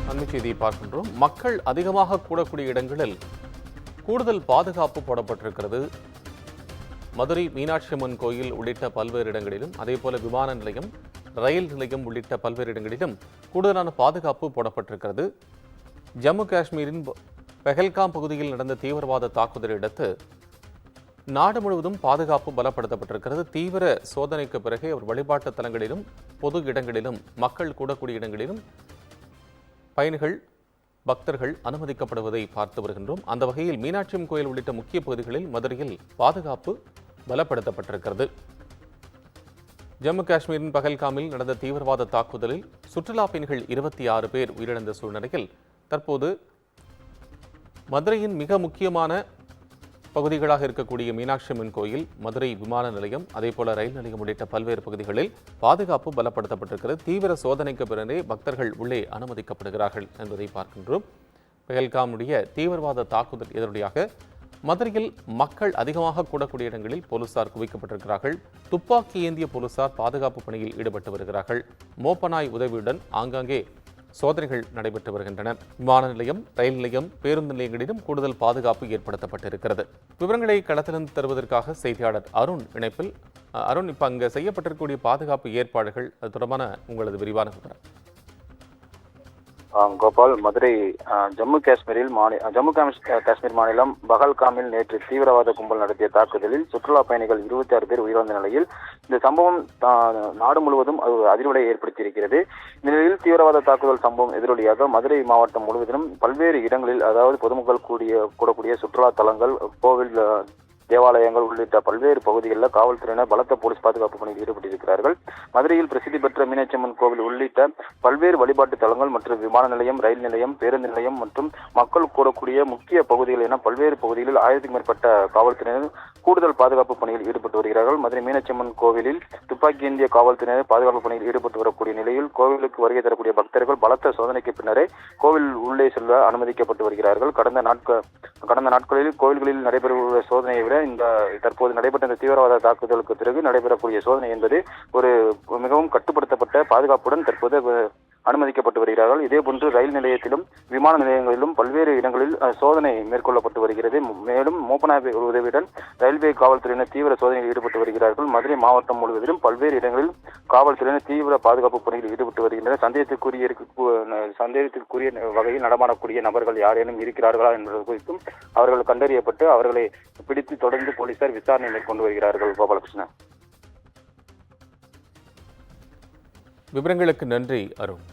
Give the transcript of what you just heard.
அண்மை செய்தியை பார்க்கின்றோம். மக்கள் அதிகமாக கூடக்கூடிய இடங்களில் கூடுதல் பாதுகாப்பு போடப்பட்டிருக்கிறது. மதுரை மீனாட்சி அம்மன் கோயில் உள்ளிட்ட பல்வேறு இடங்களிலும், அதேபோல விமான நிலையம், ரயில் நிலையம் உள்ளிட்ட பல்வேறு இடங்களிலும் கூடுதலான பாதுகாப்பு போடப்பட்டிருக்கிறது. ஜம்மு காஷ்மீரின் பெஹல்காம் பகுதியில் நடந்த தீவிரவாத தாக்குதலை அடுத்து நாடு முழுவதும் பாதுகாப்பு பலப்படுத்தப்பட்டிருக்கிறது. தீவிர சோதனைக்கு பிறகு அவர் வழிபாட்டு தலங்களிலும், பொது இடங்களிலும், மக்கள் கூடக்கூடிய இடங்களிலும் பயணிகள், பக்தர்கள் அனுமதிக்கப்படுவதை பார்த்து வருகின்றோம். அந்த வகையில் மீனாட்சி அம்மன் கோயில் உள்ளிட்ட முக்கிய பகுதிகளில் மதுரையில் பாதுகாப்பு பலப்படுத்தப்பட்டிருக்கிறது. ஜம்மு காஷ்மீரின் பஹல்காமில் நடந்த தீவிரவாத தாக்குதலில் சுற்றுலா பயணிகள் 26 பேர் உயிரிழந்த சூழ்நிலையில் தற்போது மதுரையின் மிக முக்கியமான பகுதிகளாக இருக்கக்கூடிய மீனாட்சி அம்மன் கோயில், மதுரை விமான நிலையம், அதேபோல ரயில் நிலையம் உள்ளிட்ட பல்வேறு பகுதிகளில் பாதுகாப்பு பலப்படுத்தப்பட்டிருக்கிறது. தீவிர சோதனைக்கு பிறகு பக்தர்கள் உள்ளே அனுமதிக்கப்படுகிறார்கள் என்பதை பார்க்கின்றோம். பெஹல்காமுடைய தீவிரவாத தாக்குதல் எதிரொலியாக மதுரையில் மக்கள் அதிகமாக கூடக்கூடிய இடங்களில் போலீசார் குவிக்கப்பட்டிருக்கிறார்கள். துப்பாக்கி ஏந்திய போலீசார் பாதுகாப்பு பணியில் ஈடுபட்டு வருகிறார்கள். மோப்பனாய் உதவியுடன் ஆங்காங்கே சோதனைகள் நடைபெற்று வருகின்றன. விமான நிலையம், ரயில் நிலையம், பேருந்து நிலையங்களிலும் கூடுதல் பாதுகாப்பு ஏற்படுத்தப்பட்டிருக்கிறது. விவரங்களை களத்திலிருந்து தருவதற்காக செய்தியாளர் அருண் இணைப்பில். அருண், இப்ப அங்க செய்யப்பட்டிருக்கக்கூடிய பாதுகாப்பு ஏற்பாடுகள் அது தொடர்பான உங்களது விரிவான விவரம். கோபால், மதுரை ஜம்மு காஷ்மீர் மாநிலம் பஹல்காமில் நேற்று தீவிரவாத கும்பல் நடத்திய தாக்குதலில் சுற்றுலா பயணிகள் 26 பேர் உயிரிழந்த நிலையில் இந்த சம்பவம் நாடு முழுவதும் அதிர்வலை ஏற்படுத்தியிருக்கிறது. இந்த நிலையில் தீவிரவாத தாக்குதல் சம்பவம் எதிரொலியாக மதுரை மாவட்டம் முழுவதிலும் பல்வேறு இடங்களில், அதாவது பொதுமக்கள் கூடக்கூடிய சுற்றுலா தலங்கள், கோவில், தேவாலயங்கள் உள்ளிட்ட பல்வேறு பகுதிகளில் காவல்துறையினர் பலத்த போலீஸ் பாதுகாப்பு பணியில் ஈடுபட்டிருக்கிறார்கள். மதுரையில் பிரசித்தி பெற்ற மீனாட்சி அம்மன் கோவில் உள்ளிட்ட பல்வேறு வழிபாட்டு தலங்கள் மற்றும் விமான நிலையம், ரயில் நிலையம், பேருந்து நிலையம் மற்றும் மக்கள் கூடக்கூடிய முக்கிய பகுதிகள் என பல்வேறு பகுதிகளில் 1000க்கும் மேற்பட்ட காவல்துறையினர் கூடுதல் பாதுகாப்பு பணியில் ஈடுபட்டு வருகிறார்கள். மதுரை மீனாட்சி அம்மன் கோவிலில் துப்பாக்கி ஏந்திய காவல்துறையினர் பாதுகாப்பு பணியில் ஈடுபட்டு வரக்கூடிய நிலையில் கோவிலுக்கு வருகை தரக்கூடிய பக்தர்கள் பலத்த சோதனைக்கு பின்னரே கோவில் உள்ளே செல்ல அனுமதிக்கப்பட்டு வருகிறார்கள். கடந்த நாட்களில் கோவில்களில் நடைபெறும் சோதனையை விட இந்த தற்போது நடைபெற்ற இந்த தீவிரவாத தாக்குதலுக்கு பிறகு நடைபெறக்கூடிய சோதனை என்பது ஒரு மிகவும் கட்டுப்படுத்தப்பட்ட பாதுகாப்புடன் தற்போது அனுமதிக்கப்பட்டு வருகிறார்கள். இதேபோன்று ரயில் நிலையத்திலும் விமான நிலையங்களிலும் பல்வேறு இடங்களில் சோதனை மேற்கொள்ளப்பட்டு வருகிறது. மேலும் மோப்பனாய் உதவியுடன் ரயில்வே காவல்துறையினர் தீவிர சோதனையில் ஈடுபட்டு வருகிறார்கள். மதுரை மாவட்டம் முழுவதிலும் பல்வேறு இடங்களில் காவல்துறையினர் தீவிர பாதுகாப்பு பணியில் ஈடுபட்டு வருகின்றனர். சந்தேகத்திற்குரிய வகையில் நடமாடக்கூடிய நபர்கள் யாரேனும் இருக்கிறார்களா என்பது குறித்தும் அவர்கள் கண்டறியப்பட்டு அவர்களை பிடித்து தொடர்ந்து போலீசார் விசாரணை மேற்கொண்டு வருகிறார்கள். கோபாலகிருஷ்ணன், விவரங்களுக்கு நன்றி அருண்.